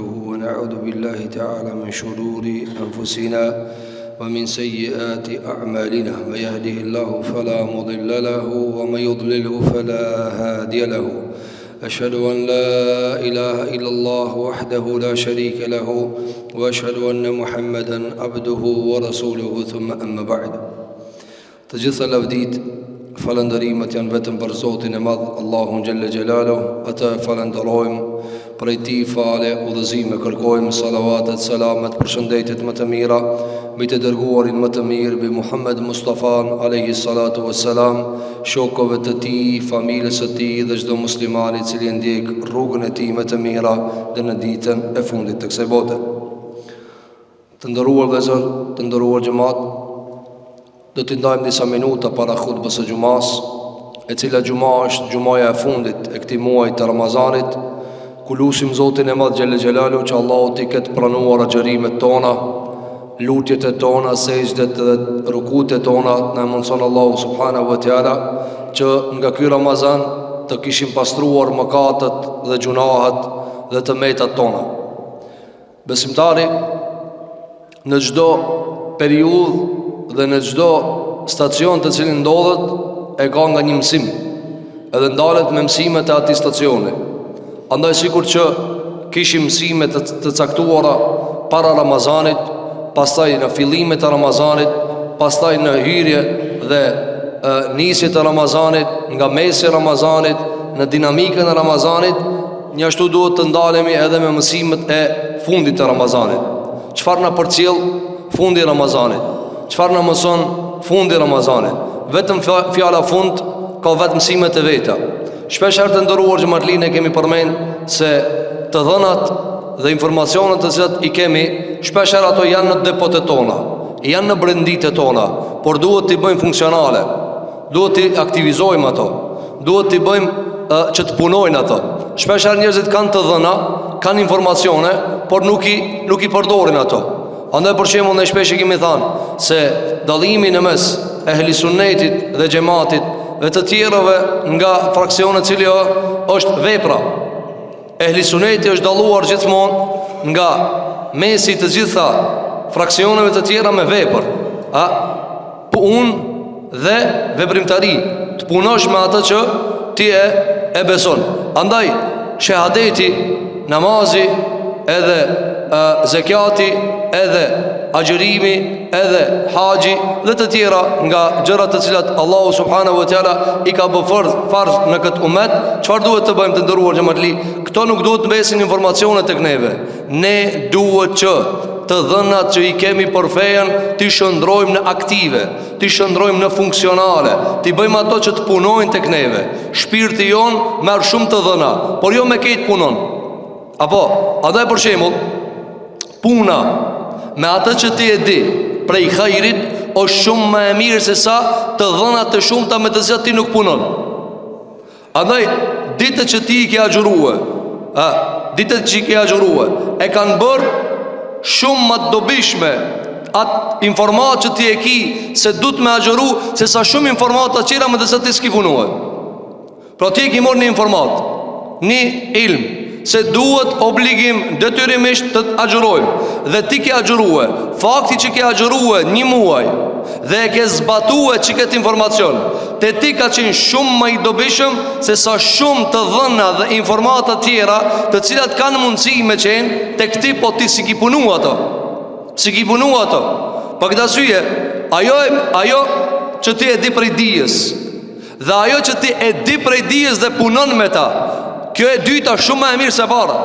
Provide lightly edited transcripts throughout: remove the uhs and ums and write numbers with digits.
نستغفره ونعوذ بالله تعالى من شرور أنفسنا ومن سيئات أعمالنا من يهده الله فلا مضل له ومن يضلله فلا هادي له أشهد أن لا إله إلا الله وحده لا شريك له وأشهد أن محمدا عبده ورسوله ثم أما بعد. Të gjitha lavdit, falëndërimet janë vetëm për Zotin e Madh, Allahun Gjelle Gjelalu. Atë falënderojmë, prej Tij fale, udhëzime kërkojmë, salavatet, selamet, përshëndetjet më të mira mbi të dërguarin më të mirë, bi Muhammed Mustafan alayhi salatu wassalam, shokëve të Tij, familjes së Tij dhe çdo muslimani i cili ndjek rrugën e Tij më të mira dhe në ditën e fundit të kësaj bote. Të nderuar vëllezër, të nderuar xhamat, do të ndajmë disa minuta para khutbës së xumas, e cila xuma është xumaja e fundit e këtij muaji të Ramazanit, ku lutim Zotin e Madh Xhelle Xhelalu që Allahu t'i ketë pranuar agjërimet tona, lutjet e tona, sejdët dhe rukutet tona. Na mundson Allahu subhanahu wa taala që nga ky Ramazan të kishim pastruar mëkatet dhe gjunahet dhe të metat tona. Besimtari në çdo periudhë dhe në çdo stacion të cilin ndodhet e ka nga një mësim, edhe ndalet me mësimet e atij stacioni. Andaj sikur që kishim mësime të caktuara para Ramazanit, pastaj në fillimet e Ramazanit, pastaj në hyrje dhe nisje të Ramazanit, nga mesi i Ramazanit, në dinamikën e Ramazanit, njashtu duhet të ndalemi edhe me mësimet e fundit të Ramazanit. Çfarë na përcjell fundi i Ramazanit? Çfarë na mëson fundi i Ramazanit? Vetëm fjala fund ka vetë mësimet e veta. Shpesh herë të nderuar xhamatlinë kemi përmend se të dhënat dhe informacionet të cilat i kemi, shpesh herë ato janë në depotet tona, janë në brenditet tona, por duhet t'i bëjmë funksionale, duhet t'i aktivizojmë ato, duhet t'i bëjmë që të punojnë ato. Shpesh herë njerëzit kanë të dhëna, kanë informacione, por nuk i përdorin ato. Andaj për shembull ne shpesh i kemi thënë se dallimi në mes e ehli sunnetit dhe xhamatit dhe të tjerëve nga fraksione cili është vepra. Ehli sunneti është dalluar gjithmonë nga mesi të gjitha fraksioneve të tjera me vepër, punë dhe veprimtari, të punosh me atë që ti e beson. Andaj shahadeti, namazi, edhe zekati, edhe agjërimi, edhe haxhi dhe të tjera nga gjërat të cilat Allahu subhanahu wa taala i ka bërë farz në këtë umet. Çfarë duhet të bëjmë të nderuar xhamatli? Këto nuk duhet të mbesin informacione tek neve. Ne duhet që të dhënat që i kemi për fejen t'i shndrojmë në aktive, t'i shndrojmë në funksionale, t'i bëjmë ato që të punojnë tek neve. Shpirti jon merr shumë të dhëna, por jo me këtë punon. Apo, andaj për shembull, puna me atë që ti e di prej hajrit është shumë më e mirë se sa të dhënat të shumta me të cilat ti nuk punon. Andaj ditët që ti i ke agjëruar, ditët që i ke agjëruar e kanë bërë shumë më të dobishme atë informat që ti e ki se du të me agjëru, se sa shumë informat të qira me të cilat ti s'ki punuar. Pra ti e ki morë një informat, një ilm, se duhet obligim detyrimisht të agjërojmë, dhe ti ke agjërue. Fakti që ke agjërue një muaj dhe e ke zbatue që këtë informacion, te ti ka qenë shumë më i dobishëm se sa shumë të dhëna dhe informata tjera të cilat kanë mundësi me qenë te këti, po ti si ki punu ato. Si ki punu ato. Për këtë arsye, ajo që ti e di prej dijes dhe ajo që ti e di prej dijes dhe punon me ta, kjo e dyta shumë më e mirë se para.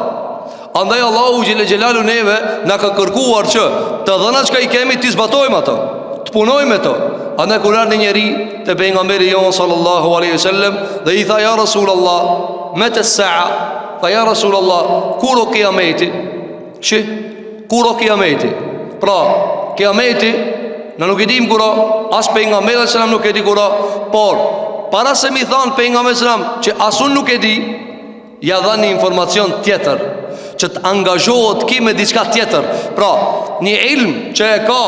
Andaj Allahu Gjelle Gjelalu neve na ka kërkuar që të dhënat që i kemi t'i zbatojmë ato, të punojmë ato. Andaj kur ardhi njeri te pejgamberi jon sallallahu alaihi wasallam dhe i tha ja Rasulullah, meta as-sa'a? Tha ja Rasulullah, kur o kiameti? Kur o kiameti? Pra, kiameti na nuk e dim kur as pejgamberi sallallahu alaihi wasallam nuk e di kur, por para se mi than pejgamberi sallallahu alaihi wasallam që asun nuk e di, ja dha një informacion tjetër që të angazhohet ki me diçka tjetër. Pra, një ilm që e ka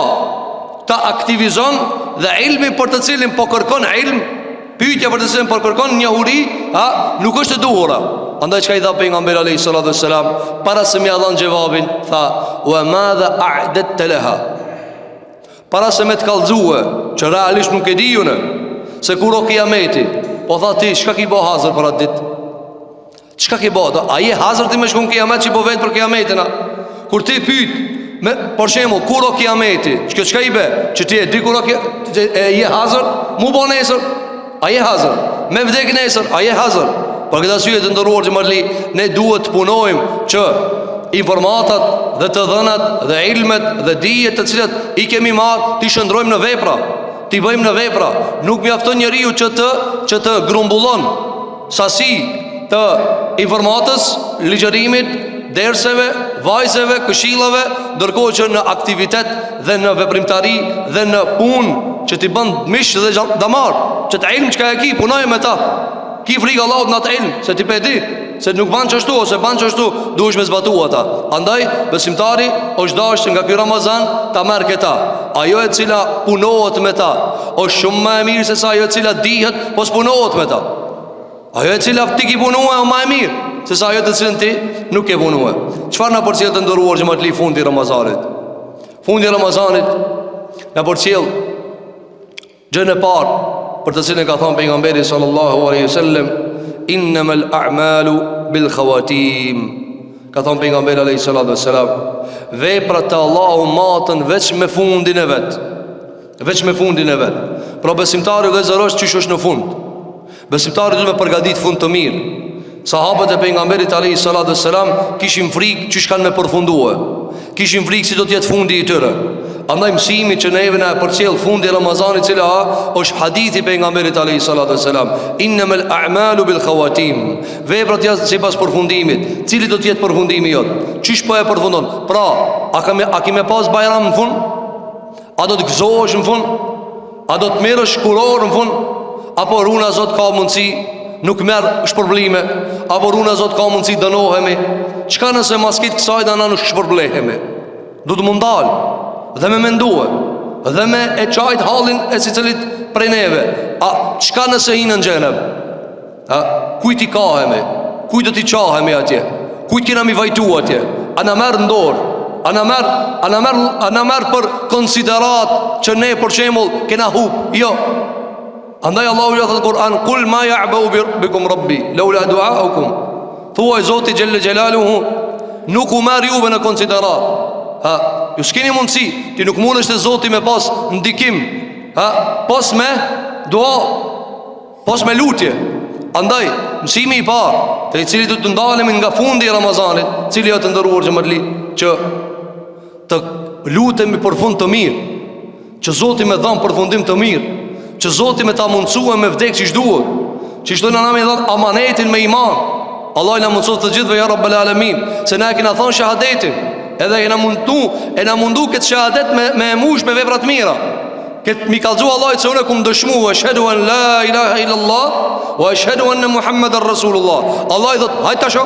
ta aktivizon, dhe ilmi për të cilin po kërkon ilm, pyetja për të cilin po kërkon njohuri, nuk është e duhura. Andaj çka i dha pejgamberi alayhi salatu wassalam, para se më dhon gjevabin, tha: "Wa madha a'dadta laha?" Para se me të kallëzue, që realisht nuk e di unë, se kur o kiameti, po tha ti, çka ki bo hazër për atë ditë? Çka ki bo? A je hazër ti me shkon kiamet që po vetë për kiametin? Kur ti pyet, për shembull, kur o kiameti, çka i be? Që ti e di kur o je hazër? Mu bo nesër? A je hazër? Me vdek nesër? A je hazër? Për këtë arsye të ndëruar xhamarli, ne duhet të punojmë që informatat dhe të dhënat dhe ilmet dhe dijet të cilat i kemi marrë ti shndrojmë në vepra, ti bëjmë në vepra. Nuk mjafton njeriu që të grumbullon sasi të informatës, ligjërimit, derseve, vajzeve, këshillave, ndërkohë që në aktivitet dhe në veprimtari dhe në punë që ti bën mish dhe damar, që të ilm çka e ki, punoj me ta. Ki frikë Allahut në atë ilm, se ti pe di, se nuk ban çashtu ose ban çashtu, duhesh me zbatu ata. Andaj besimtari është dashur nga ky Ramazan ta merr këta. Ajo e cila punohet me ta është shumë më e mirë se sa ajo e cila dihet po s'punohet me ta. Ajo e cila ti ki punuar është më e mirë se sa ajo të cilën ti nuk e punuar. Çfarë na përcjell të ndëruar që më të li fundi i Ramazanit? Fundi i Ramazanit na përcjell gjën e parë për të cilën ka thënë pejgamberi sallallahu alaihi wasallam, innamal a'malu bil khawatim. Ka thënë pejgamberi alaihi salatu wasalam, veprat e Allahu matën veç me fundin e vet. Veç me fundin e vet. Pra besimtari vëzërosh çish është në fund. Besimtari duhet me përgatit fund të mirë. Sahabët e pejgamberit alayhi salatu wassalam kishin frikë çish kanë me përfundue. Kishin frikë si do të jetë fundi i tyre. Andaj mësimi që neve na përcjell fundi i Ramazanit, cila është hadithi pejgamberit alayhi salatu wassalam, innamal a'malu bil khawatim. Veprat janë sipas përfundimit. Cili do të jetë përfundimi jot? Çish po e përfundon? Pra, a kemë pas Bajram në fund? A do të gëzohesh në fund? A do të merresh kuror në fund? Apo runa Zot ka mundsi nuk merr shpërblime? Apo runa Zot ka mundsi dënohemi? Çka nëse maskit kësaj dana nuk shpërblehemi? Do të mundal dhe me mendue dhe me e qajt halin e si cilit prej neve. A çka nëse hinë në xhenem? Kujt i kahemi? Kujt do t'i qahemi atje? Kujt kena mi vajtu atje? A na merr ndor? A na merr për konsiderat që ne për shembull kena hub? Jo. Andaj Allahu ja thot Kur'an, kul ma ya'ba'u bikum rabbi laula du'aukum. Thuaj Zoti xhelle xhelaluhu nuk u merr juve në konsiderat. Ju s'keni mundësi, ti nuk mundesh te Zoti me pas ndikim, pas me dua, pas me lutje. Andaj mësimi i parë, te i cili do të ndalemi nga fundi i Ramazanit, cili është ndëruar xhamatli, që të lutemi për fund të mirë, që Zoti më dhon përfundim të mirë, që Zoti më ta mundsua me vdek siç duhet, që çdo na më dhon amanetin me iman. Allah na mundson të gjithëve ya rabbal alamin, se na kena thon shahadetin. Edhe e na mundu këtë shahadet me mush me vepra të mira. Këtë mi kallëzu Allahit se unë kum dëshmu ashhadu an la ilaha illa Allah wa ashhadu anna Muhammadar Rasulullah. Allah i thot, hajt tash.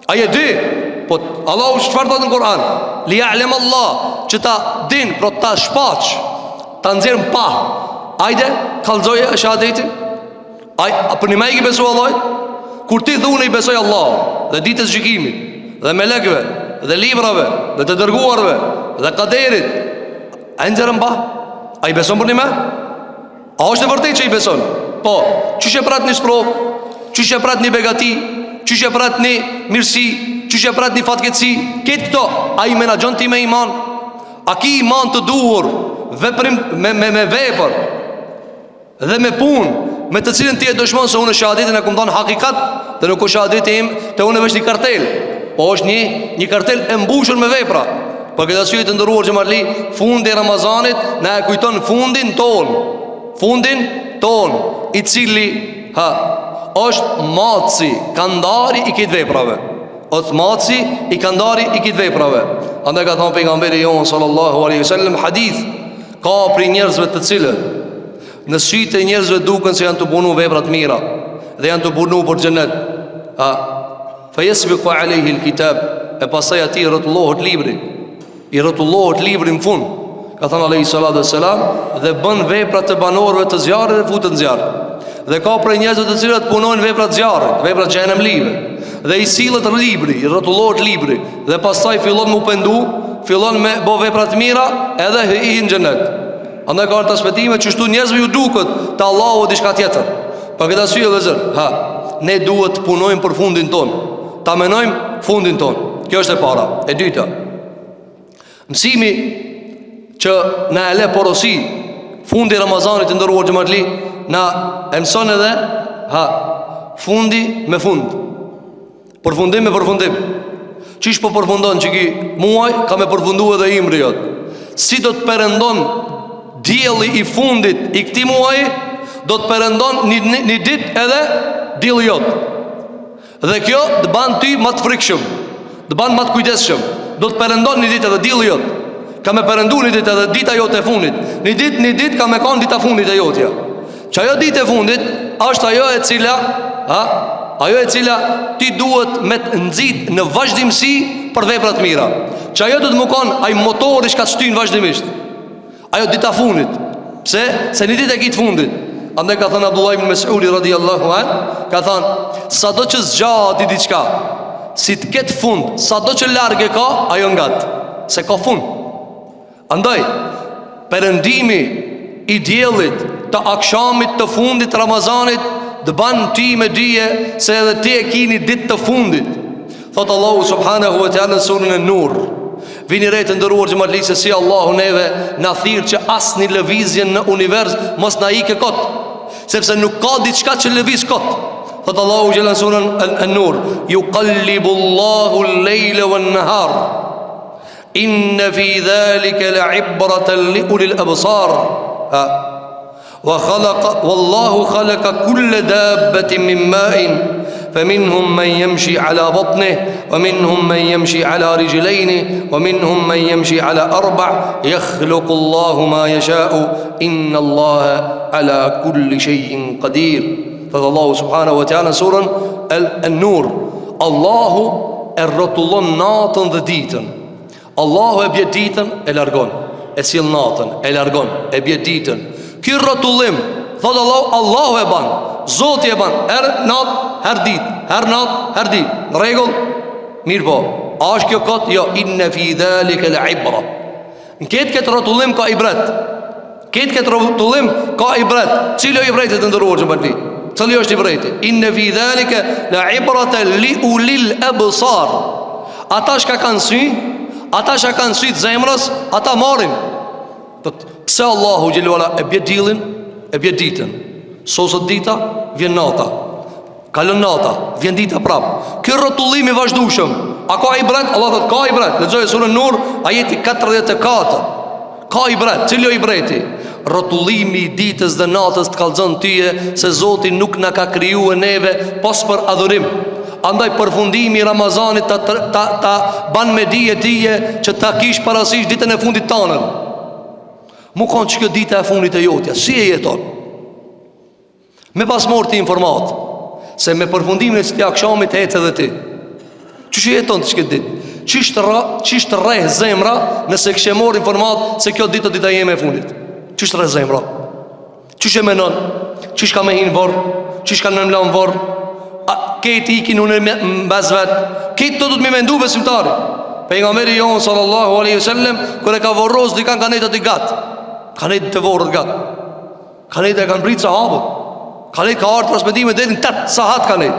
Ai e di, po Allahu çfarë thot në Kur'an? Li ya'lam Allah, që ta din, pro ta shpaq, ta nxjerr pa. Hajde, kallëzoje shahadetin. Ai apo ne më i besoj Allahit? Kur ti dhunë i besoj Allah dhe ditës gjykimit dhe melekëve dhe librave dhe të dërguarve dhe kaderit, a i nxerën ba? A i beson për një me? A është e vërtet që i beson? Po, qysh e prat një sprov? Qysh e prat një begati? Qysh e prat një mirësi? Qysh e prat një fatkeci? Ketë këto, a i menagjon ti me iman? A ki iman të duhur me vepër dhe me pun, me të cilën ti e dëshmon se unë shahadetin e kumdon hakikat, dhe nuk o shahadetin të unë e vesh një kartel, po është një kartel e mbushur me vepra. Për këtë arsye të ndëruar xhamarli, fundi i Ramazanit na e kujton fundin ton, i cili është maci, kandari i këtë veprave. Është maci i kandari i këtë veprave. Andaj ka thënë pejgamberi jon sallallahu alaihi wasallam hadith, ka për njerëzve të cilët në sytë e njerëzve duken se janë të punu vepra të mira dhe janë të punu për xhenet. Fa yasbiqu alayhi alkitab, e pastaj atij rrotullohet libri. I rrotullohet libri në fund. Ka thënë alayhi salatu wassalam, dhe bën vepra të banorëve të zjarrit dhe futet në zjarr. Dhe ka prej njerëzve të cilët punojnë vepra të zjarrit, vepra të xhenemlive. Dhe i sillet libri, i rrotullohet libri, dhe pastaj fillon mu pendu, fillon me bo vepra të mira, edhe i në xhenet. Andaj ka transmetime që shtu njerëzve ju duket te Allahu diçka tjetër. Për këtë arsye vëllezër, ne duhet të punojmë për fundin ton. Ta menojmë fundin ton. Kjo është e para. E dyta, mësimi që na e le porosi fundi i Ramazanit të ndëruar xhamatli, na e mëson edhe fundi me fund. Përfundim me përfundim. Qish po përfundon që ki muaj, ka me përfundu edhe imri jot. Si do të perëndon dielli i fundit i këtij muaji, do të perëndon një ditë edhe dielli jot. Dhe kjo të ban ty më të frikshëm, të ban më të kujdesshëm. Do të perëndon një ditë edhe dielli jot. Ka me perëndu një ditë edhe dita jote e fundit. Një ditë ka me kanë dita fundit e jotja. Që ajo ditë e fundit është ajo e cila ti duhet me të nxit në vazhdimsi për vepra të mira. Që ajo do të më kanë ai motori që ka të shtyn vazhdimisht. Ajo dita fundit. Pse? Se një ditë e kitë fundit. Andaj ka thënë Abdullah ibn Mas'udi radhiyallahu anhu, ka thënë, sado që zgjati diçka, si të ketë fund, sado që larg e ka, ajo ngat, se ka fund. Andaj, perëndimi i diellit të akshamit të fundit Ramazanit të ban ti me dije se edhe ti e kini ditë të fundit. Thotë Allahu subhanahu wa ta'ala në surën An-Nur. Vini rejtë ndëruar xhamatli se si Allahu neve na thirr që asnjë lëvizje në univers mos na ikë kot, sepse nuk ka diçka që lëviz kot. Thotë Allahu xhallahu në surën An-Nur, yuqallibu Allahu al-layla wan-nahar. Inna fi dhalika la'ibratan li ulil absar. Wallahu khalaqa kulla dabbatin min ma'in فمنهم من يمشي على بطنه ومنهم من يمشي على رجلين ومنهم من يمشي على أربع يخلق الله ما يشاء إن الله على كل شيء قدير. فالله سبحانه وتعالى سورة النور. الله الرطلون ناتن dhe ditën. Allahu e bje ditën e largon, e sill natën e largon, e bje ditën. Ky rrotullim, thot Allahu e ban, Zoti e ban, her natë, her ditë, her natë, her ditë. Në rregull? Mirë po. A është kjo kot? Jo, inna fi dhalika la'ibra. Në këtë rrotullim ka ibret. Këtë rrotullim ka ibret. Cili është ibreti të ndëruar xhamatli? Cili është ibreti? Inna fi dhalika la'ibratan li ulil absar. Ata që kanë sy, ata që kanë sy të zemrës, ata marrin. Pse Allahu xhelalu ala e bje diellin, e bje ditën. Sosët dita, vjen nata. Kalon nata, vjen dita prap. Ky rrotullim i vazhdueshëm, a ka ibret? Allah thot ka ibret. Lexoj surën Nur, ajeti 44. Ka ibret. Cili është ibreti? Rrotullimi i ditës dhe natës të kallzon tyje se Zoti nuk na ka krijuar neve pas për adhurim. Andaj përfundimi i Ramazanit ta ban me dije që ta kish parasysh ditën e fundit tanën. Mu kanë që kjo dita e fundit e jotja, si e jeton? Me pas morti informat se me përfundimin e këtij akşamit të ecë edhe ti. Çish jeton ti këtë ditë? Çish të rreh zemra nëse kishe marrë informat se kjo ditë dita jeme e fundit? Çish të rreh zemra? Çish e menon? Çish ka me hin vorr? Çish ka në lan vorr? Këtë ikin unë mbas vet. Këtë do të më mendu besimtari. Pejgamberi jon sallallahu alaihi wasallam kur e ka vorros di kanë kanetat i gat. Kanetat të vorrët gat. Kanetat e kanë prit sahabët. Kanet ka ardhur transmetime deri në 8 sahat kanet.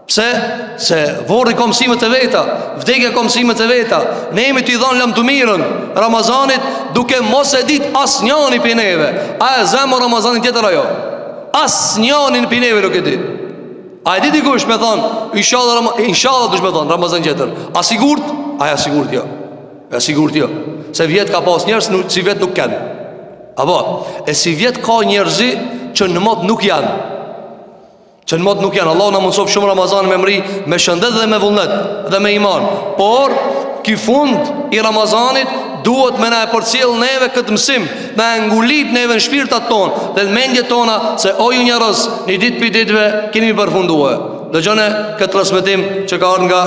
Pse? Se vorri ka mësimet e veta, vdekja ka mësimet e veta. Ne jemi t'i dhënë lam të mirën Ramazanit duke mos e dit asnjëni prej neve. A e zemë Ramazanit tjetër ajo? Asnjëni prej neve nuk e di. A e di dikush me thonë inshallah dush me thonë Ramazan tjetër. A sigurt? A ja sigurt jo. Ja sigurt jo. Se vjet ka pas njerëz si vjet nuk kanë. Apo, e si vjet ka njerëzi që në mod nuk janë. Që në mod nuk janë. Allah në mundsof shumë Ramazan me mri, me shëndet dhe me vullnet dhe me iman. Por, ki fund i Ramazanit duhet me na e përcjell neve këtë mësim, me ngulit neve në shpirtat tonë dhe në mendjet tona se o ju njerëz, një ditë për ditëve keni përfundue. Dëgjone këtë transmetim që ka ardhur nga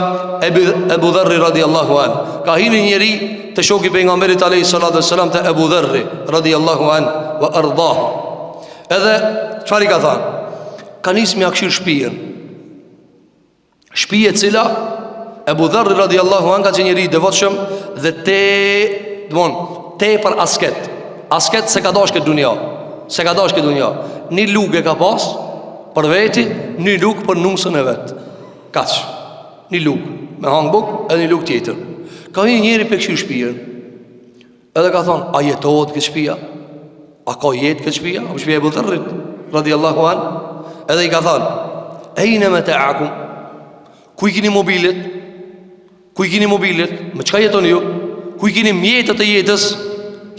Ebu Dharri radiallahu an. Ka hini njeri të shoku i pejgamberit alayhi salatu wassalam te Ebu Dharri radiallahu an wa ardhah. Edhe çfarë i ka thënë? ka nisë me akshir shpijen. Shpije cila Ebu Dharri radiallahu anhu ka që njëri devotshëm dhe te për asket. Asket se ka dash këtë dunja. Se ka dash këtë dunja. Një luk e ka pas për veti, një luk për nusën e vetë. Kaq. Një luk me hangë buk edhe një luk tjetër. Ka një njëri për këshirë shpijen. Edhe ka thonë, a jetohet këtë shpija? A ka jetë këtë shpija? A shpija e Ebu Dharrit radiallahu anhu. Edhe i ka thonë, ejne me te akum, ku i kini mobilit? Ku i kini mobilit? Me qka jetoni ju? Ku i kini mjetët e jetës?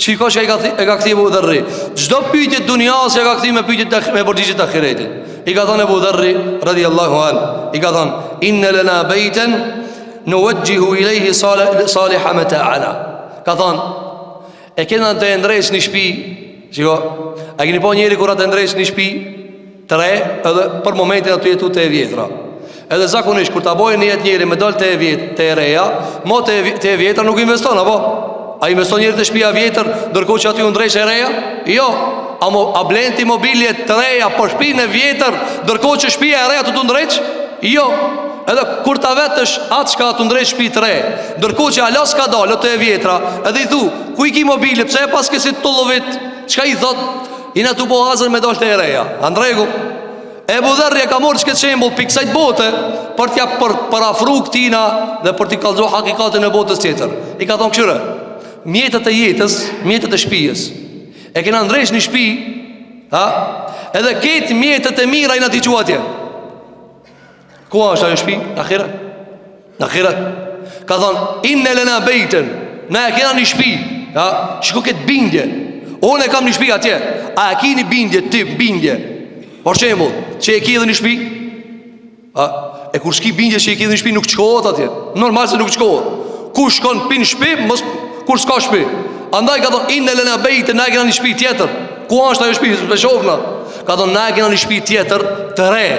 Shiko që e ka këthi Ebu Dharri. Gjdo pyjtjet dunjas e ka këthi me pyjtjet me përgjigjet të akiretit. I ka thonë Ebu Dharri radiallahu anhu, i ka thonë, inne lena bejten në vëgjihu i lejhi saliha me te ana. Ka thonë, e kena të ndrejsh një shpi. Shiko, a kini po njeri kura të ndrejsh një shpi të re, edhe për momentin aty jetu të e vjetra. Edhe zakonisht, kur ta bojë një jetë njeri me dollë të e reja, mo të e vjetra nuk investon, apo? A investon njeri të shpia vjetër, ndërkohë që aty u ndrejsh e reja? Jo, a blenti mobilje të reja për shpi në vjetër, ndërkohë që shpia e reja të ndrejsh? Jo, edhe kur ta vetësh atë shka të ndrejsh shpi të re, ndërkohë që alas ka dollë të e vjetra, edhe i thu, ku i ki mobilje, pse e pas kësit të lovit, qka i thot, ina të po hazër me dollë të e reja, andregu. Ebu Dharri e ka morë që këtë shembol për kësajt bote, për t'ja për afru këtina dhe për t'i kalzo hakikatën e botës tjetër. I ka thonë këshyre, mjetët e jetës, mjetët e shpijës, e kena ndresh një shpi, edhe ketë mjetët e mira i në t'i quatje. Ku është ajo shpi? Në akhirat. Ka thonë, inne lena bejten, ne e kena një shpi, shiko këtë bindje, unë e kam një shpi atje, a e ki një bindje, ti bindje. Por shembull, që e ki edhe një shpi, e kur shki bindje që e ki edhe një shpi nuk qkohet atje. Normal se nuk qkohet. Ku shkon pin shpi, kur s'ka shpi. Andaj ka thonë, inë e lena bejte, na e kena një shpi tjetër. Ku është ajo shpi, s'pe shofna. Ka thonë, na e kena një shpi tjetër të re.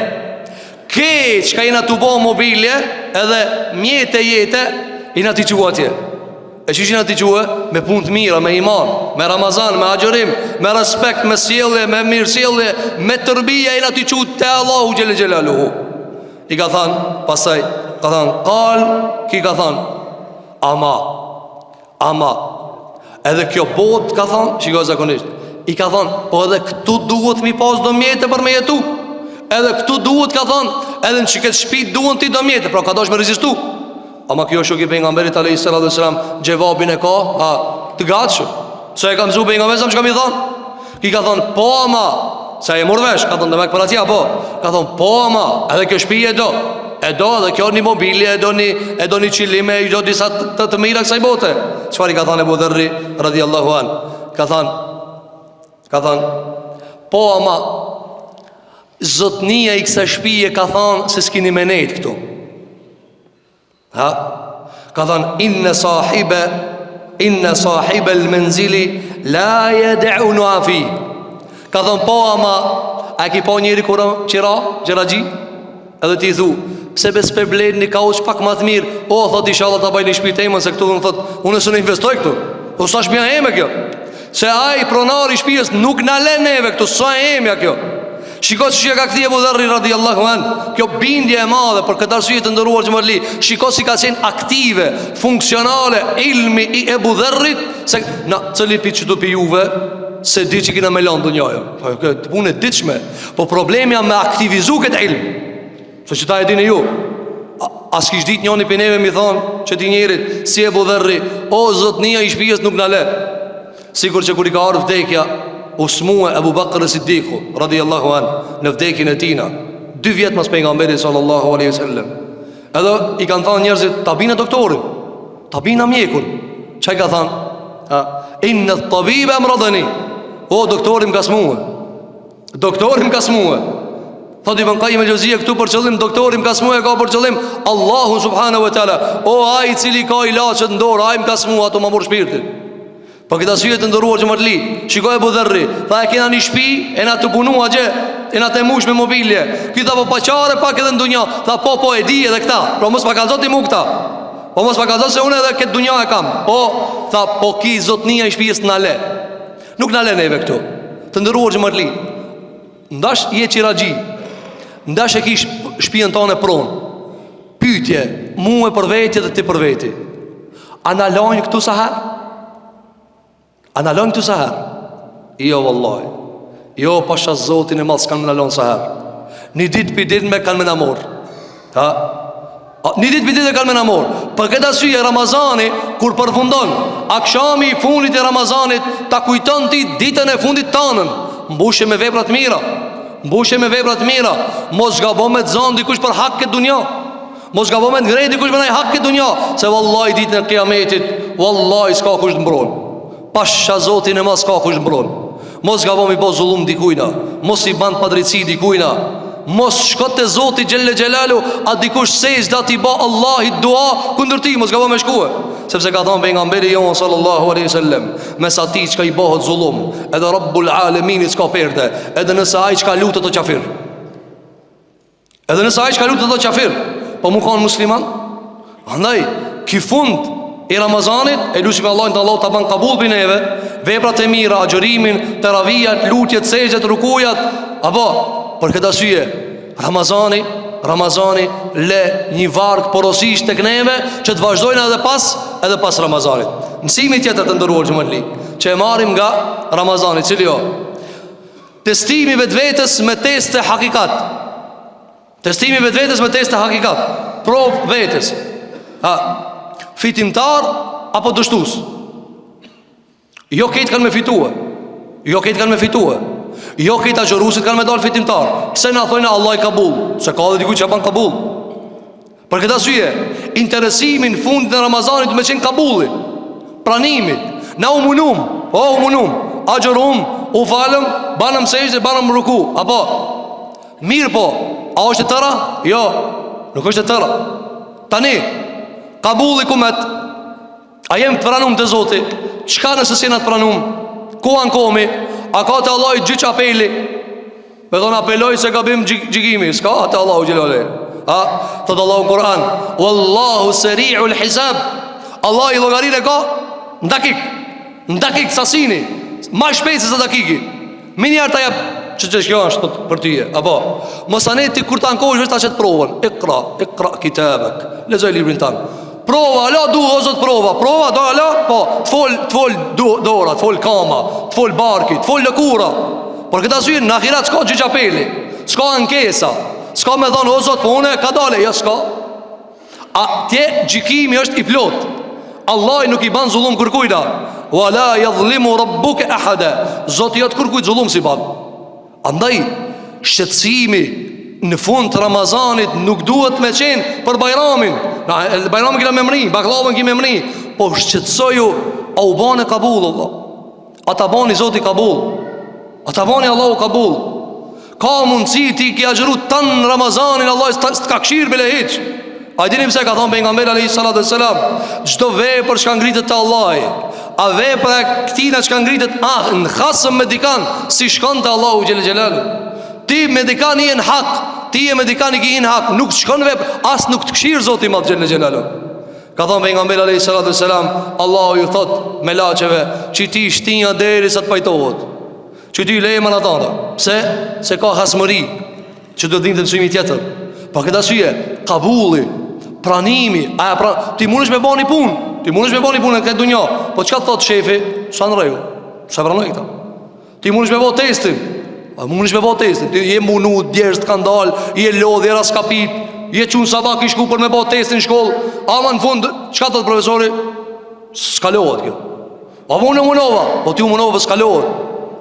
Keq që ka jena të bo mobilje, edhe mjetë e jetë, jena t'i qua atje. E që që nga t'i quë? Me punë të mira, me iman, me Ramazan, me agjerim, me respekt, me sjellje, me mirë sjellje, me tërbija, i nga t'i quë te Allahu gjele gjelaluhu. I ka thanë, pasaj, ka thanë, kal, ki ka thanë, ama, edhe kjo bot, ka thanë, shiko zakonisht, i ka thanë, po edhe këtu duhet mi pas do mjetë për me jetu, edhe këtu duhet, ka thanë, edhe në që këtë shpit duhet ti do mjetë, pra ka dosh me rezistu. Ama kjo shok i pejgamberit alayhi salatu wasalam gjevabin e ka, të gatshëm. Se e kam zu pejgamberin sa më kam i thon? Ki ka thon po ama, sa e morvesh, ka thon demek për atje apo? Ka thon po ama, edhe kjo shtëpi e do edhe kjo një mobilje, e do një qilime, i do disa të mira kësaj bote. Çfarë i ka thon Ebu Dharri radhiyallahu an? Ka thon po ama, zotnia i kësaj shtëpie ka thon se s'kini menet këtu. Ka thënë inne sahibe l'menzili la jedeu në afi. Ka thënë po ama, a ki po njeri kura gjera gji, edhe ti thu, pse bes për bledë një kauq pak ma të mirë, thot ishallah ta baj një shpit e se këtu dhe më thot, unë së në investoj këtu, po sa shpja e me kjo, se aj pronari shpijës nuk në le neve këtu, sa e emja kjo. Shiko që ka këthi Ebu Dharri radhiyallahu an, kjo bindje e madhe për këtë arsye të ndëruar gjëmërli. Shiko si ka qenë aktive, funksionale, ilmi i Ebu Dharrit, se na cëli pi që tu pi juve, se di që kina me lanë dënjajo. Këtë punë e ditshme, po problemja me aktivizu këtë ilm. Se që ta e dini ju, as kish dit njoni për neve mi thonë, që ti njerit, si Ebu Dharri, o zotnia i shpijës nuk në le. Sikur që kur i ka arë vdekja, usmue Ebu Bakr Siddiku radhiyallahu an në vdekin e tina 2 vjet mas pejgamberit sallallahu alaihi wasallam. Edhe i kanë thënë njerëzit ta bina doktorin, ta bina mjekun. Çai ka thënë? Inna at-tabiba amradani. O doktorim ka smue. Doktorim ka smue. Thot Ibn Qayyim el-Jauziyja këtu për qëllim doktorim ka smue ka për qëllim Allahu subhanahu wa taala. O ai i cili ka ilaçet në dorë, ai më ka smue ato më mor shpirtin. Po këta syje të ndëruar që më të li. Shikoj Ebu Dharri, tha e kena një shpi, e na të punua gje, e na të mush me mobilje. Këta po paqare pak edhe në dunja. Tha po e di edhe këta. Pro mos pa kalzot i mu këta. Po mos pa kalzot se unë edhe këtë dunja e kam. Tha po ki zotnia i shpijës të nale. Nuk nale neve këtu. Të ndëruar që më të li. Ndash je qiragji. Ndash e kish shtëpinë tonë pronë. Pyetje, mua për vetje dhe ti për veti. A na lajnë këtu sa herë? A na lajnë këtu sa herë? Jo vallahi. Jo pasha Zotin e madh s'kan më na lajnë sa herë. Një ditë për ditë me kanë më na morr. Ha? Një ditë për ditë kanë më na morr. Për këtë arsye Ramazani kur përfundon, akşami i fundit e Ramazanit ta kujton ti ditën e fundit tonën. Mbushje me vepra të mira. Mbushje me vepra të mira. Mos gabon me zon dikush për hak këtë dunjë. Mos gabon me ngrej dikush për hak këtë dunjë, se vallahi ditën e Kiametit, vallahi s'ka kush të mbron. Pasha Zotin e madh s'ka kush të mbron. Mos gabon i bë zullum dikujna, mos i ban padrejti dikujna. Mos shko te Zoti xhelle xhelalu, a dikush sejdë ti bë Allahit dua kundër ti, mos gabon me shkuë. Sepse ka thënë pejgamberi jon sallallahu alaihi wasallam, mes atij çka i bëhet zullum, edhe Rabbul Alamin s'ka perde, edhe nëse ai çka lutet o kafir. Edhe nëse ai çka lutet o kafir, po mu kanë musliman. Andaj ki fund i Ramazanit e lutim Allahin te Allah ta ban kabul bi neve, veprat e mira, agjërimin, teravijat, lutjet, sejdët, rukujat, apo për këtë arsye Ramazani le një varg porosisht tek neve që të vazhdojnë edhe pas Ramazanit. Mësimi tjetër të ndëruar xhamatli që e marrim nga Ramazani, cili jo testimi vetvetes me teste hakikat. Testimi vetvetes me teste hakikat. Prov vetes. Fitimtar apo dështues. Jo këtë kanë me fitue. Jo këtë kanë me fitue. Jo këta xhorusit kanë me dalë fitimtar. Pse na thonë Allah i kabul? Se ka dhe dikuj që ban kabul. Për këtë arsye, interesimin fundit në Ramazanit me qenë kabulli, pranimi. Na u munum, agjërum, u falëm, banëm sejdë, banëm ruku. Apo mirë po, a është e tëra? Jo, nuk është e tëra. Tani, kabulli kumet, a jem të pranum të Zoti? Çka nëse si na të pranum? Ku ankomi? A ka të Allah i gjyq apeli? Me thonë apeloj se gabim gjikimi. Ska të Allah u gjelole. Thëtë Allah u Kur'an, Wallahu seri'u l'hisab. Allah i logarin e ka në dakik sasini, ma shpejtës e dakiki. Minjarë të jep që kjo është për tyje. Apo mosaneti kur të ankosh vështë ta qëtë provën. Ikra kitabek. Lezoj librin tanë. Prova, ala du o zot prova, do ala, po, të fol dora, të fol kama, të fol barki, të fol lëkura. Por këta arsye në ahirat s'ka gjyqapeli, s'ka ankesa, s'ka me thonë o zot, po une ka dale, jo s'ka. Atje gjikimi është i plot. Allah nuk i ban zullum kërkujna. Wala yadhlimu rabbuka ahada. Zoti jot kërkujt zullum si ban. Andaj shqetësimi në fund të Ramazanit nuk duhet me qenë për bajramin. Bajramin kina me mri, baklavën kina me mri. Po shqetësoju, a u bane kabul Allah? A ta bani Zoti kabul? A ta bani Allahu kabul? Ka mundësi ti ki agjeru tanë në Ramazanin, Allah të ka këshirë bile hiq. A i dinim se ka thonë pejgamberi alayhi salatu wassalam, çdo vepër që ka ngritet te Allahi, a vepra këtina që ka ngritet në hasëm me dikan, si shkon te Allahu xhel xelalu. Ti me dikan i në hak, ti e me dikan i ki në hak, nuk shkon vepër, as nuk të këshirë Zoti madh xhel xelalu. Ka thonë pejgamberi alayhi salatu wassalam, Allahu ju thot me laçeve, që ti shtinja derisa të pajtohet, që ti lejman atana. Pse? Se ka hasmëri, që do dhimbë të mësimi tjetër. Pa këtë arsye, kabulli, pranimi, ti mundesh me bani punë, ti mundesh me bani punë në këtë dunjë, po çka thot shefi? Sa në rregull, sa pranoj këta. Ti mundesh me bë testin, mundesh me bë testin. Ti je munu, djerst kanë dal, je lodh, era skapit, je çun sabah ki shku për me bë testin në shkollë. Ama në fund, çka thot profesori? Skalohet kjo. A munova, po ti u munova skalohet.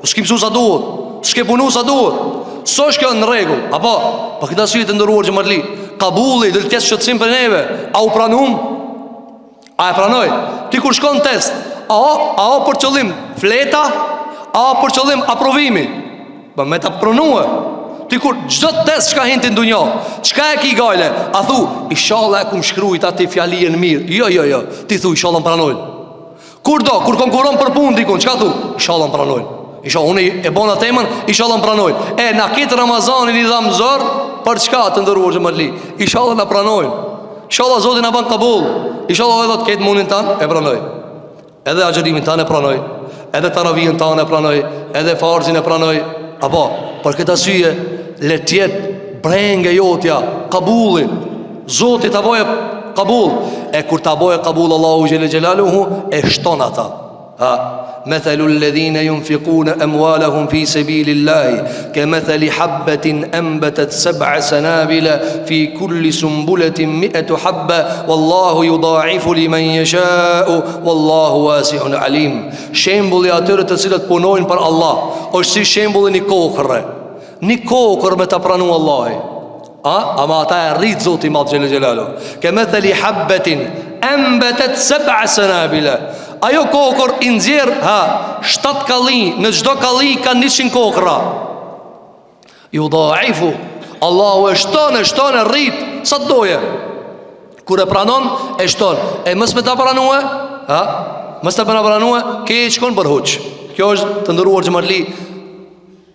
S'ke mësu sa duhet, s'ke punu sa duhet. So është kjo në rregull. Apo, pa këtë arsye të ndëruar xhamatli, kabulli do të ketë shqetësim për neve. A u pranum? A e pranoj? Ti kur shkon test, a për qëllim fleta, a për qëllim aprovimi? Ba me ta pranue. Ti kur çdo test çka hinti në dunjë, çka e ki gale? A thu, inshallah e kum shkruajt atë fjalën mirë. Jo. Ti thu inshallah pranoj. Kur konkuron për punë dikun, çka thu? Inshallah pranoj. Inshallah unë e bona temën, inshallah pranojnë. Na këtë Ramazanin i dham zor, për çka të ndëruar xhamatli? Inshallah na pranojnë. Inshallah Zoti na ban kabul. Inshallah edhe të ketë mundin tan e pranoj. Edhe agjërimin tan e pranoj, edhe taravijën tan e pranoj, edhe farzin e pranoj. Apo, për këtë arsye le të jetë prenge jotja, kabulli, Zoti ta boje kabull. E kur ta boje kabull Allahu xhele xhelaluhu e shton ata. Mathalu alladhina yunfiquna amwalahum fi sabilillahi kamathali habatin anbatat sab'a sanabila fi kulli sunbulatin mi'atu habba wallahu yudha'ifu liman yasha'u wallahu wasi'un alim. Shembulli atyre të cilët punojnë për Allah është si shembulli një kokërre. Një kokër me ta pranu Allahi. Ama ata e rrit Zoti madh xhel xhelalu. Kamathali habatin anbatat sab'a sanabila. Ajo kokër i nxjerr 7 kalli, në çdo kalli ka 100 kokra. Yudha'ifu, Allahu e shton, e rrit sa doje. Kur e pranon, e shton. E mos me ta pranue, mos ta pranue, keq shkon për hoç. Kjo është të ndëruar xhamatli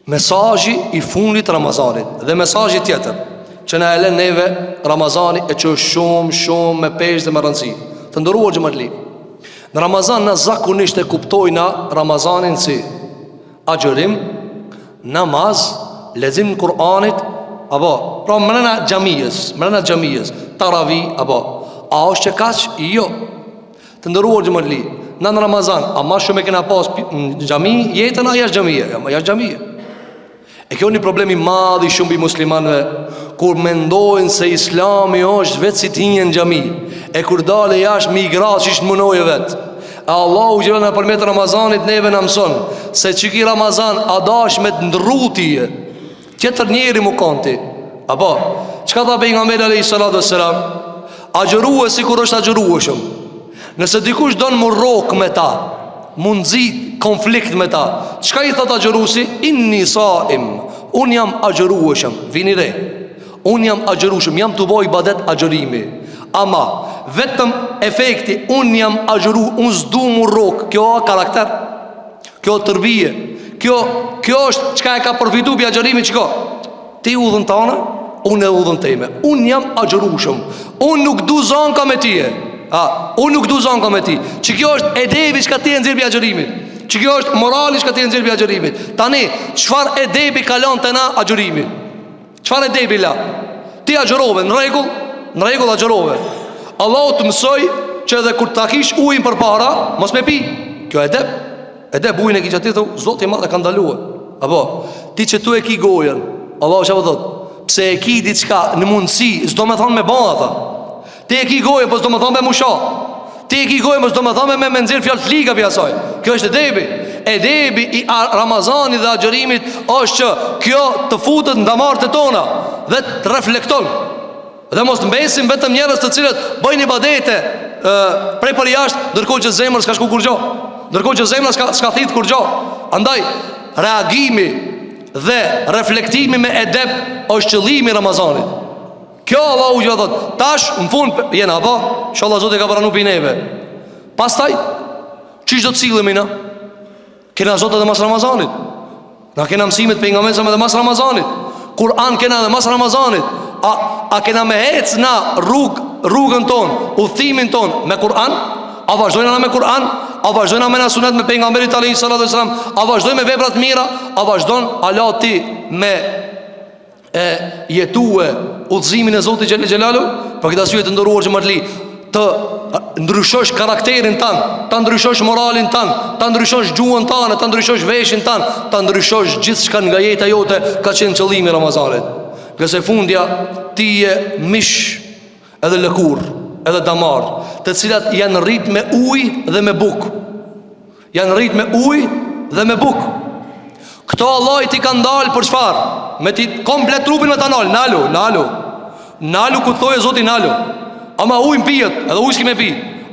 mesazhi i fundit të Ramazanit dhe mesazhi tjetër që na e lën neve Ramazani e që është shumë me peshë dhe me rëndësi. Të ndëruar xhamatli, në Ramazan na zakonisht e kuptojna Ramazanin si agjërim, namaz, lexim të Kur'anit, apo pra mbrana xhamisë, taravi, apo a është që kaq? Jo. Të ndëruar xhamatli, në Ramazan, a ma shumë e kena pas në xhami, jetën a jashtë xhamie. E kjo një problemi madh i shumë i muslimanëve, kur mendojnë se Islami është vetë si t'hinje në xhami, e kur dale jashtë migrat që ishtë mënoje vetë. E Allahu gjëra në përmet Ramazanit neve në mëson se që ki Ramazan a dash me të ndrutije tjetër njeri mu konti. Apo, qka tha pejgamberi alayhi salatu wassalam? Agjëruhe si kur është agjërueshëm. Nëse dikush donë mu rok me ta, mundzi konflikt me ta, qka i thot agjërusi? Inni saim, unë jam agjërueshëm. Vini re, unë jam agjërueshëm, jam të boj ibadet agjërimi. Ama vetëm efekti unë jam agjëru, unë s'du mu rok, kjo a karakter, kjo tërbije, kjo është qka e ka përfitu për agjërimi. Qko? Ti udhën tana, unë e udhën teme. Unë jam agjërueshëm, unë nuk du zanka me tije. Unë nuk du zanka me ti. Që kjo është edebi që ka ti e nëzirë për agjërimit, që kjo është morali që ka ti e nëzirë për agjërimit. Tani, qfar edebi kalon të na agjërimi? Qfar edebi la? Ti agjërove, në regull agjërove. Allahu të mësoj që edhe kur ta kish ujin për para, mos me pi. Kjo edeb ujin e ki që ti thë, Zoti i madh e ka ndaluar. Apo, ti që tu e ki gojen, Allahu që thot, pse e ki diçka në mundësi, s'do me thonë me ban ata. Ti e ki gojen, po s'do me thonë me musha. Ti e ki gojen, po s'do me thonë me nxjerr fjalë fliga për asaj. Kjo është edebi. Edebi i Ramazanit dhe agjërimit është që kjo të futet në damarët e tona dhe të reflekton. Dhe mos të mbesim vetëm njerëz të cilët bëjnë ibadete prej për jashtë, ndërkohë që zemra s'ka shku kur gjo, ndërkohë që zemra s'ka thith kur gjo. Andaj, reagimi dhe reflektimi me edep është qëllimi i Ramazanit. Kjo Allahu që thot, tash në fund jena, apo inshallah Zoti ka pranu për neve. Pastaj, çish do të sillemi na? Kena Zot edhe mas Ramazanit. Na kena mësimet pejgamberit edhe mas Ramazanit. Kur'an kena edhe mas Ramazanit. A kena me hec na rrugën ton, udhimin ton me Kur'an? A vazhdojna na me Kur'an? A vazhdojna me na sunet me pejgamberit alayhi salatu wasalam? A vazhdojmë me veprat mira? A vazhdon ala ti me jetue udhëzimin e Zotit xhel xhelalu? Për këtë arsye të nderuar xhamatli, të ndryshosh karakterin tan, ta ndryshosh moralin tan, ta ndryshosh gjuhën tan, ta ndryshosh veshin tan, ta ndryshosh gjithçka nga jeta jote, ka qenë qëllimi i Ramazanit. Nëse fundja ti je mish edhe lëkur, edhe damar, të cilat janë rrit me ujë dhe me buk. Janë rrit me ujë dhe me buk. Këto Allah ti ka ndalë për çfarë? Me ti komplet trupin me ta nal, nalu ku thoje Zoti nalu. Ama ujë pijet, edhe ujë s'ki me pi,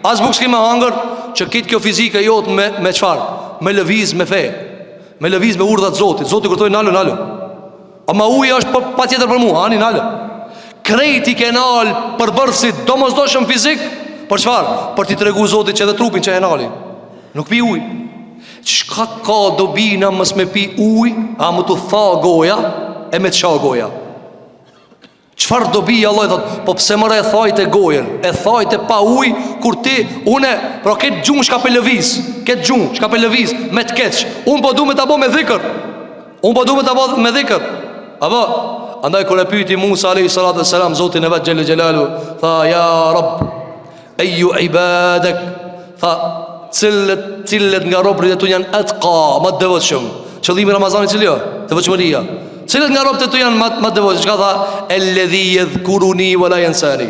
as buk s'ki me hangër, që kitë kjo fizike jot me çfarë? Me lëviz me fe, me lëviz me urdhat Zotit. Zoti kur thoje nalu. Ama uji është pa tjetër për mua, ani nalë. Krejti ke nalë për bërësit domosdoshëm fizik. Për çfarë? Për t'i tregu Zotit që edhe trupin që e nalë. Nuk pi uj. Qka ka dobina mës me pi uj? A më të tha goja e me të qa goja. Qfar dobi Allah i thot? Po pse mëre e thajt e gojen, e thajt e pa uj, kur ti, une, pra ketë gjumë shka pe lëviz, me të keq. Unë po du me ta bo me dhikër. Apo, Andaj kur e pyeti Musa alayhi salatu wassalam Zotin e vet xhel xhelalu, tha ya Rabb ayu ibadak, tha cilët nga robërit e tu janë atqa, më të devotshëm. Qëllimi i Ramazanit cili jo? Devotshmëria. Cilët nga robët e tu janë më të devotshëm? Çka tha? Alladhi yadhkuruni wa la yansani,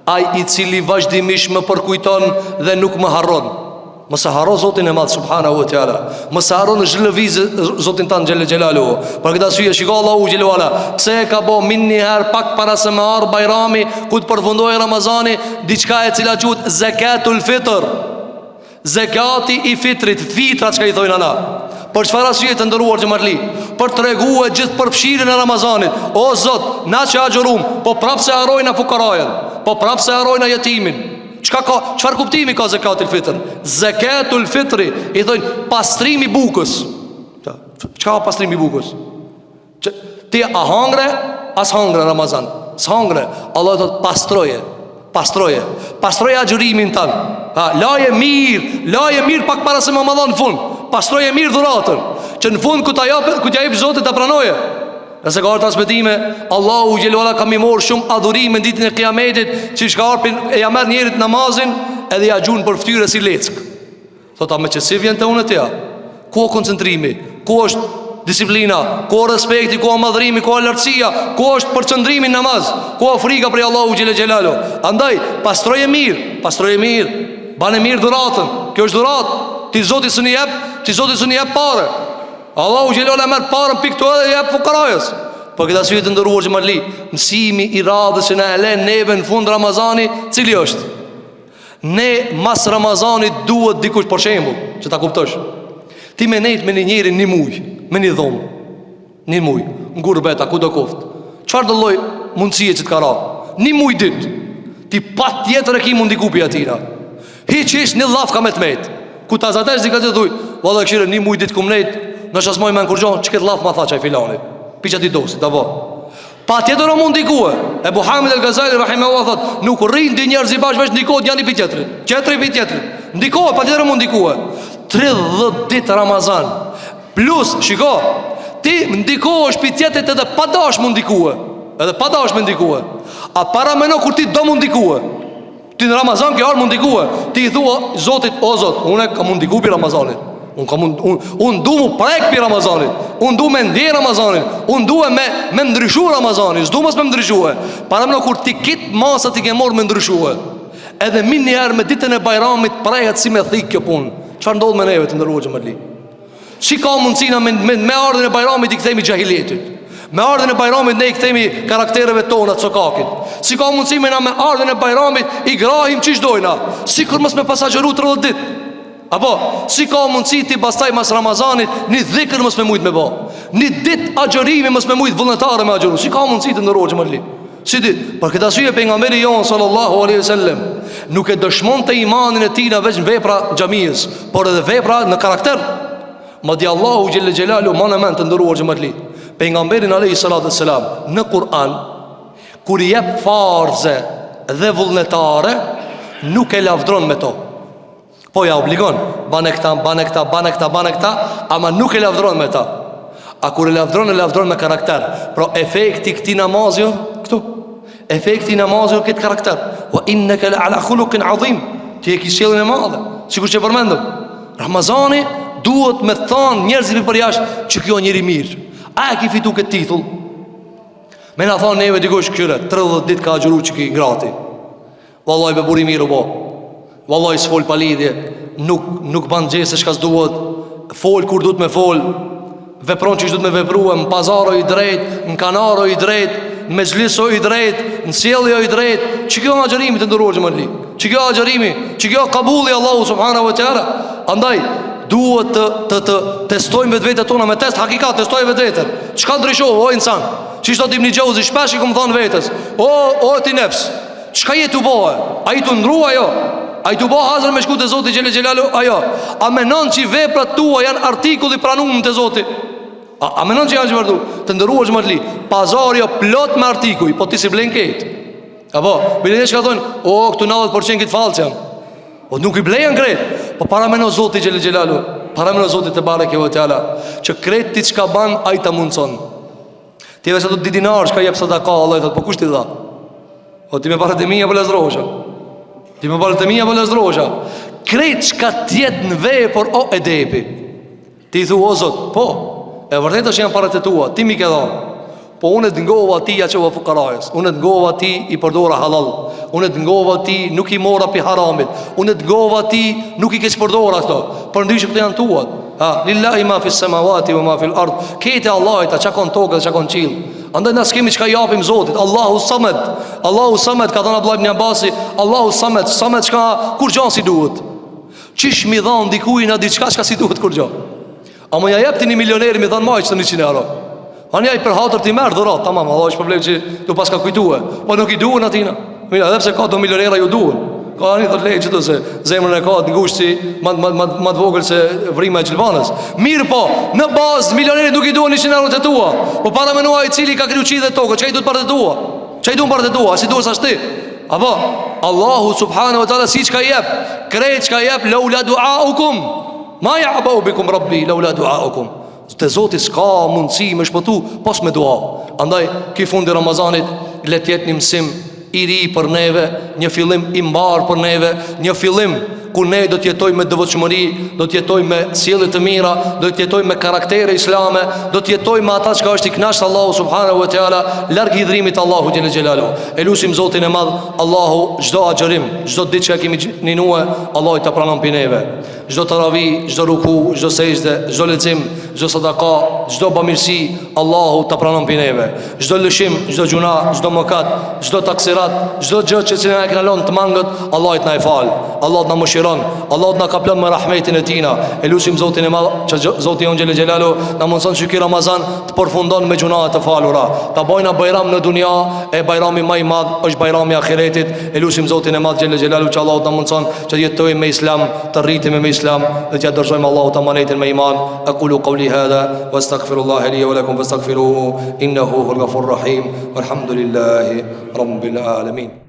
ai i cili vazhdimisht më përkujton dhe nuk më harron. Mos e harro Zotin e Madh subhanahu wa taala. Mos e harro në zhlëviz Zotin tan xhel xhelalu. Për këtë arsye shikoj Allahu xhelalu ala, pse e ka bë minni her pak para se me ardh Bajrami, ku të përfundoi Ramazani, diçka e cila quhet zakatul fitr. Zakati i fitrit, fitra çka i thojnë ana. Për çfarë arsye të ndëruar xhamatli? Për treguar gjithë përfshirjen e Ramazanit. O Zot, na që agjerum, po prapë se harrojna fukarajën, po prapë se harrojna jetimin. Çfarë kuptimi ka zakatul fitr? Zakatul fitri i thojnë pastrimi i bukës. Çka ka pastrimi i bukës? Ti a hangre, as hangre Ramazan. S'hangre, Allah thot pastroje. Pastroje agjërimin tan. Laje mirë pak para se më madhon në fund. Pastroje mirë dhuratën, që në fund ku t'ja jep Zoti ta pranoje. Nëse ka ardhur transmetime, Allahu xhelalu ka më marr shumë adhurime në ditën e Kiametit, që ka ardhur e ja merr njerit namazin edhe ja gjun për fytyrë si leck. Thota me çesi vjen te unë tja. Ku koncentrimi? Ku është disiplina? Ku respekti? Ku madhrimi? Ku lartësia? Ku është përqendrimi në namaz? Ku frika për Allahu xhelalu? Andaj pastroje mirë, bane mirë dhuratën. Kjo është dhuratë. Ti Zoti s'u jep parë. Allahu xhelalu merr parën pikë edhe jep fukarajës. Po këtë arsye të ndëruar xhamatli, mësimi i radhës që na e lën neve në fund Ramazani, cili është? Ne mas Ramazanit duhet dikush, për shembull, që ta kuptosh. Ti me nejt me një njeri një muj, me një dhomë, një muj, në gurbeta, ku do koft. Çfarë do lloj mundësie që të ka ra? Një muj dit, ti pa tjetër e ki mundi kupi atina. Hiq ish një laf ka me të met. Ku ta zatesh di ka të dhuj, valla këshire një muj dit kum nejt, në shasmoj me në kurgjon, që këtë laf ma tha qaj filani, pi që ti dosi, ta bo. Pa tjetër o mund dikue. Ebu Hamid el-Ghazali rahimahullah thot, nuk rrin di njerëz i bashkë veç ndikohet janë i pi tjetërit. Qetëri pi tjetërit. Ndikohet, pa tjetër o mund dikue. 30 ditë Ramazan. Plus, shiko, ti ndikohesh pi tjetërit edhe pa dash mund dikue. Edhe pa dash mund dikue. A para meno kur ti do mund dikue. Ti në Ramazan ke arë mund dikue. Ti i thua Zotit, o Zot, unë ka mund diku pi Ramazanit. Unë du mu prek pi Ramazanit. Unë du me ndje Ramazanit. Unë du me ndryshu Ramazanit. S'du mos me ndryshu. Para meno kur ti kit masa ti ke morë me ndryshu. Edhe min njerë me ditën e Bajramit prejet si me thik kjo pun. Çfarë ndodh me neve të ndërruar xhamatli? Si ka mundësina me ardhen e Bajramit i kthemi xahilietit. Me ardhen e Bajramit ne i kthemi karaktereve tona të sokakit. Si ka mundësi me ardhen e Bajramit i grahim çish dojna, sikur mos me pasagjeru 30 ditë. Apo, si ka mundësi ti pastaj mas Ramazanit një dhikr mos me mujt me bë. Një ditë agjërimi mos me mujt vullnetare me agjëru. Si ka mundësi të ndërruar xhamatli? Si di, për këtë arsye pejgamberi jon sallallahu alaihi wasallam nuk e dëshmonte imanin e tij në veç vepra xhamisë, por edhe vepra në karakter. Madje Allahu xhelle xhelalu monument të ndëruar xhamatli. Pejgamberin alayhi salatu wassalam në Kur'an kur i jep farze dhe vullnetare nuk e lavdron me to. Po ja obligon, bane këta, ama nuk e lavdron me ta. A kur e lavdron me karakter. Pro efekti këti namazjo këtu. Efekti namazjo këtë karakter. Wa innaka la'ala khuluqin adhim. Ti e ke sjelljen e madhe. Sikur që përmendëm. Ramazani duhet me thon njerëzit për jashtë që kjo njëri mirë. A e ki fitu këtë titull? Me na thonë neve dikush këtyre 30 ditë ka agjëru që ki ngrati. Wallahi be buri mirë u bo. Wallahi s'fol pa lidhje. Nuk ban gjese shka s'duhet. Fol kur duhet me fol. Vepron që duhet me veprua. Në pazaro i drejt, në kanaro i drejt, në mezhliso i drejt, në sjellje i drejt. Që kjo agjërimi të ndëruar xhamatli? Që kjo agjërimi? Që kjo kabulli Allahu subhanahu wa taala? Andaj duhet të testojmë vetvetet tona me test hakikat, testojmë vetvetën. Çka ndryshoi o insan? Çish do Ibn Xhauzi shpesh i kum thon vetes. O ti nefs. Çka je tu bëhe? Ai tu ndrua ajo? Ai tu bëhe hazër me shkut e Zotit xhel xhelalu ajo? A menon që veprat tua janë artikull i pranuar te Zoti? A menon që janë vërtet? Të ndëruar xhamatli, pazari jo plot me artikuj, po ti si blen ket. Apo, bilesh ka thon, këtu 90% kit fallçam. O nuk i blejan kret. Po para me në Zotit xhel xhelalu, para me në Zotit te bareke ve teala, që kret ti çka ban ai ta mundson. Ti vetë do 2 dinar çka jep sadaka, Allah i thot, po kush ti dha? Po ti më parë të mia apo lazrosha? Ti më parë të mia apo lazrosha? Krejt çka tjetë në vepër o e depi. Ti thu o Zot, po, e vërtet është janë parat e tua, ti mi ke dhënë. Po unë të ngova ti ja çova fukarajës, unë të ngova ti i përdora halal, unë të ngova ti nuk i mora pi haramit, unë të ngova ti nuk i keq përdora ato. Përndryshe këto janë tuat. Lillahi ma fis samawati wa ma fil ard. Këto Allahit, çka kon tokë, çka kon qiell. Andaj na skemi çka japim Zotit. Allahu Samad. Allahu Samad ka thënë Abdullah ibn Abbasi, Allahu Samad, Samad çka kur gjon si duhet. Qish mi dhan dikujt na diçka çka si duhet kur gjon. A më ja jep ti 1 milioner mi dhan më 100 euro. Ani ai për hatër ti merr dhurat, tamam, Allah është problem që tu pas ka kujtue. Po nuk i duhen atina. Mira, edhe pse ka 2 milionera ju duhen. Ka ani thot lej çdo se zemrën e ka të ngushtë më të vogël se vrima e xhelbanës. Mirë po, në bazë milionerit nuk i duhen 100 euro të tua. Po para menua i cili ka kriju qiell dhe tokë, çai duhet para të tua. Çai duhet para të tua, si duhet sa ti. Apo Allahu subhanahu wa taala siç ka jep, krejt çka jep laula duaukum. Ma ya'bau bikum rabbi laula duaukum. Te Zoti s'ka mundësi me shpëtu pas me dua. Andaj ki fundi Ramazanit le të jetë një mësim i ri për neve, një fillim i mbar për neve, një fillim ku ne do të jetojmë me devotshmëri, do të jetojmë me sjellje të mira, do të jetojmë me karaktere islame, do të jetojmë me ata që është i kënaqur Allahu subhanahu wa taala, larg hidhrimit Allahu xhel xelalu. Elusim Zotin e madh, Allahu çdo agjërim, çdo ditë që kemi ninue, Allahu ta pranon pi neve. Çdo taravi, çdo ruku, çdo sejdë, çdo lexim, çdo sadaka, çdo bamirësi, Allahu ta pranon pi neve. Çdo lëshim, çdo gjuna, çdo mëkat, çdo taksirat, çdo gjë që na e kalon të mangët, Allahu na e fal. Allahu na mëshiron, Allahu na kaplon me rahmetin e tina. Elusim Zotin e madh, që Zoti on xhel xelalu na mundson që ky Ramazan të përfundon me gjuna të falura. Ta bojna bajram në dunja, e bajrami më i madh është bajrami i ahiretit. Elusim Zotin e madh xhel xelalu që Allahu na mundson që jetojmë me Islam, të rritim me Islam, dhe që dorëzojmë Allahu ta manetin me iman. Aqulu qawli hadha wastaghfirullaha li wa lakum fastaghfiruhu innahu huwal ghafurur rahim. Walhamdulillahi rabbil alamin.